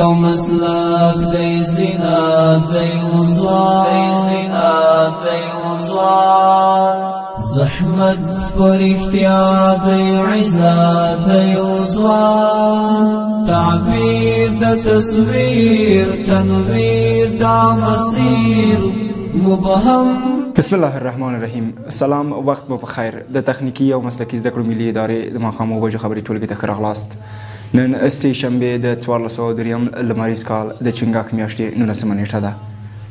او مسلک دی زینات دی وزوان زحمت پر اختیار دی عزت دی وزوان تعبیر د تصویر تنویر دا مسیر مبهم. بسم الله الرحمن الرحیم. سلام، وخت مو په خیر. د تخنیکی او مسلکی زده کړو ملي ادارې د ماښام اوه بجو خبري ټولګي ته ښه راغلاست. نن سې شنبې د 1403 لمریز کال د چنګاښ میاشتې 19مه نیټه ده.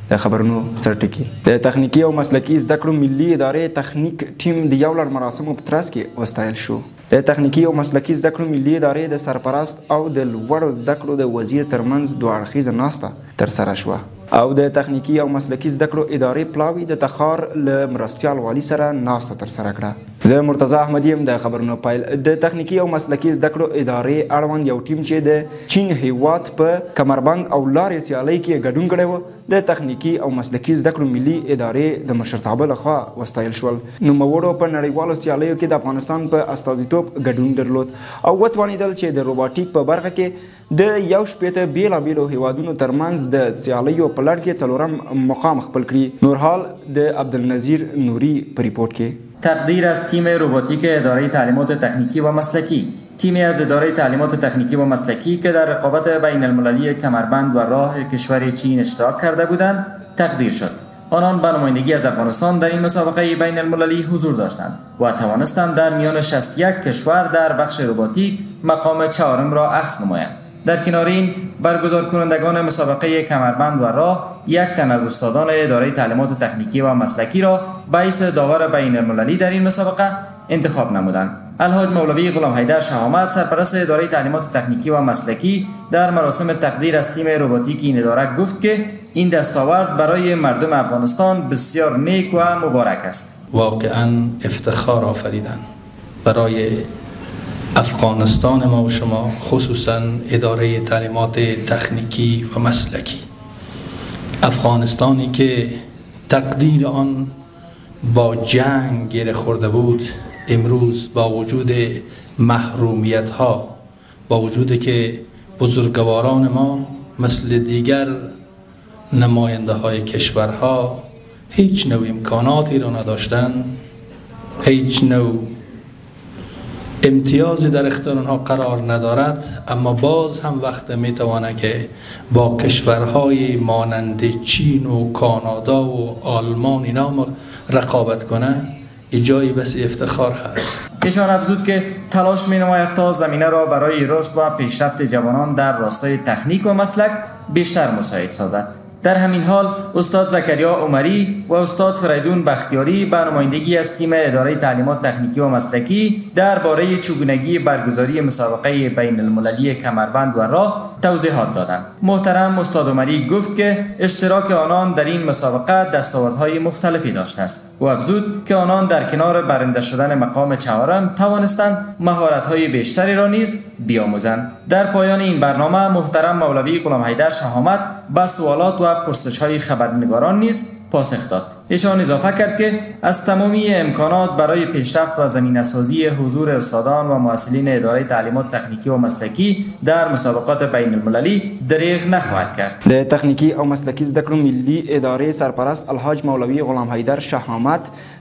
د خبرونو سرټکي. د تخنیکی او مسلکی زده کړو ملي ادارې تخنیک ټیم د یو لړ مراسمو په ترڅ کې وستایل شو. د تخنیکی او مسلکی زده کړو ملي ادارې د سرپرست او د لوړو زده کړو د وزیر ترمنځ دوه اړخیزه ناسته ترسره شوه او د تخنیکی او مسلکی زده کړو ادارې پلاوي د تخار له مرستیال والي سره ناسته ترسره کړه. زه مرتضی احمدی یم. د خبرونو پایل. د تخنیکی او مسلکی زده کړو ادارې اړوند یو ټیم چې د چین هیواد په کمربند او لارې سیالۍ کې ګډون کړی و د تخنیکی او مسلکی زده کړو ملي ادارې د مشرتابه لخوا وستایل شول. نوموړو په نړیوالو سیالیو کې د افغانستان په استازیتوب ګډون درلود او وتوانېدل چې د روباټیک په برخه کې د 1 بیلابیلو هیوادونو ترمنځ د سیالیو په لړ کې څلورم مقام خپل کړي. نورحال د عبدالنظیر نوری په ریپورت کې. تقدیر از تیم روباتیک اداره تعلیمات تکنیکی و مسلکی. تیمی از اداره تعلیمات تکنیکی و مسلکی که در رقابت بین المللی کمربند و راه کشور چین اشتراک کرده بودند تقدیر شد. آنان به نمایندگی از افغانستان در این مسابقه بین المللی حضور داشتند و توانستند در میان 61 کشور در بخش روباتیک مقام چهارم را اخذ نمایند. در کنار این برگزار کنندگان مسابقه کمربند و راه یک تن از استادان اداره تعلیمات تکنیکی و مسلکی را باعث داور بین المللی در این مسابقه انتخاب نمودند. الحاج مولوی غلام حیدر شهامت سرپرست اداره تعلیمات تکنیکی و مسلکی در مراسم تقدیر از تیم روباتیک این اداره گفت که این دستاورد برای مردم افغانستان بسیار نیک و مبارک است. واقعا افتخار آفریدن برای افغانستان ما و شما، خصوصا اداره تعلیمات تکنیکی و مسلکی. افغانستانی که تقدیر آن با جنگ گره خورده بود، امروز با وجود محرومیت ها، با وجود که بزرگواران ما مثل دیگر نماینده های کشورها هیچ نوع امکاناتی را نداشتند، هیچ نوع امتیازی در اختیار آنها قرار ندارد، اما باز هم وقت میتوانه که با کشورهای مانند چین و کانادا و آلمان اینا رقابت کنه، جایی بس افتخار هست. ایشان افزود که تلاش می نماید تا زمینه را برای رشد و پیشرفت جوانان در راستای تکنیک و مسلک بیشتر مساعد سازد. در همین حال استاد زکریا عمری و استاد فریدون بختیاری به نمایندگی از تیم اداره تعلیمات تکنیکی و مسلکی درباره چگونگی برگزاری مسابقه بین المللی کمربند و راه توضیحات دادند. محترم استاد عمری گفت که اشتراک آنان در این مسابقه دستاوردهای مختلفی داشته است و افزود که آنان در کنار برنده شدن مقام چهارم توانستند مهارت‌های بیشتری را نیز بیاموزند. در پایان این برنامه محترم مولوی غلام حیدر شهامت به سوالات و پرسش‌های خبرنگاران نیز پاسخ داد. ایشان اضافه کرد که از تمامی امکانات برای پیشرفت و زمینه‌سازی حضور استادان و مسئولین اداره تعلیمات تکنیکی و مسلکی در مسابقات بین المللی دریغ نخواهد کرد. د تخنیکی او مسلکی زده کړو ملي ادارې سرپرست الحاج مولوی غلام حیدر شهامت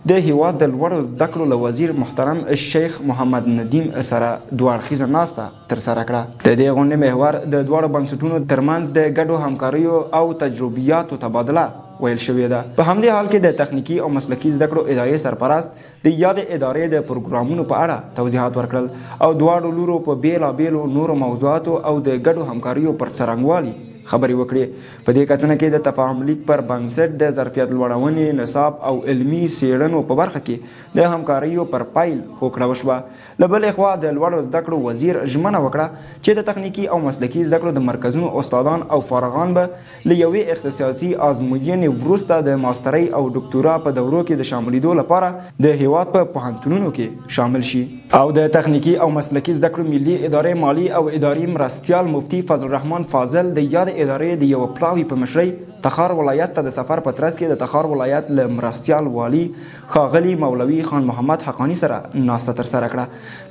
د هیواد د لوړو زده کړو له وزیر محترم شیخ محمد ندیم سره دوه اړخیزه ناسته ترسره کړه. د دې غونډې محور د دواړو بنسټونو ترمنځ د ګډو همکاریو او تجربیاتو تبادله ویل شوې ده. په همدې حال کې د تخنیکی او مسلکی زده کړو ادارې سرپرست د یاد ادارې د پروګرامونو په اړه توضیحات ورکړل او دواړو لورو په بیلابیلو نورو موضوعاتو او د ګډو همکاریو پر څرنګوالي خبرې وکړې. په دې کتنه کې د تفاهم لیک پر بنسټ د ظرفیت لوړونې، نصاب او علمي څېړنو په برخه کې د همکاریو پر پایل هوکړه وشوه. له بلې خوا د لوړو زده کړو وزیر ژمنه وکړه چې د تخنیکي او مسلکي زده کړو د مرکزونو استادان او فارغان به له یوې اختصاصي ازموینې وروسته د ماسترۍ او ډاکټورا په دورو کې د شاملېدو لپاره د هیواد په پوهنتونونو کې شامل شي. او د تخنیکي او مسلکي زده کړو ملي ادارې مالی او اداري مرستیال مفتي فضل الرحمن فاضل د یاد ادارې د یو پلاوي په مشرۍ تخار ولایت ته د سفر په ترڅ کې د تخار ولایت له مرستیال والي ښاغلي مولوي خان محمد حقانی سره ناسته ترسره کړه.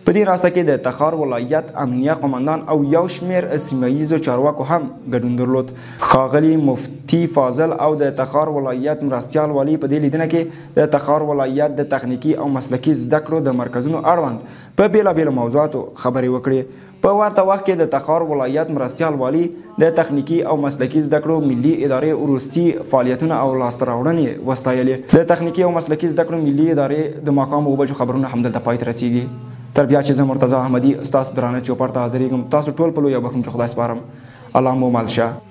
په دې راسته کې د تخار ولایت امنیه قماندان او یو شمېر سیمه ییزو چارواکو هم ګډون درلود. ښاغلي مفتي فاضل او د تخار ولایت مرستیال والي په دې لیدنه کې د تخار ولایت د تخنیکي او مسلکي زده کړو د مرکزونو اړوند په بېلابېلو موضوعاتو خبرې وکړې. په ورته وخت کې د تخار ولایت مرستیال والي د تخنیکي او مسلکي زده کړو ملي ادارې وروستي فعالیتونه او لاسته راوړنې وستایلې. د تخنیکي او مسلکي زده کړو ملي ادارې د ماښام 7 بجو خبرونه همدلته پای ته رسیږي. تر بیا چې زه مرتضی احمدي ستاسو درانه چوپړ ته حاضرېږم، تاسو ټول په لویه بښونکي خدای سپارم. الله مو مل شه.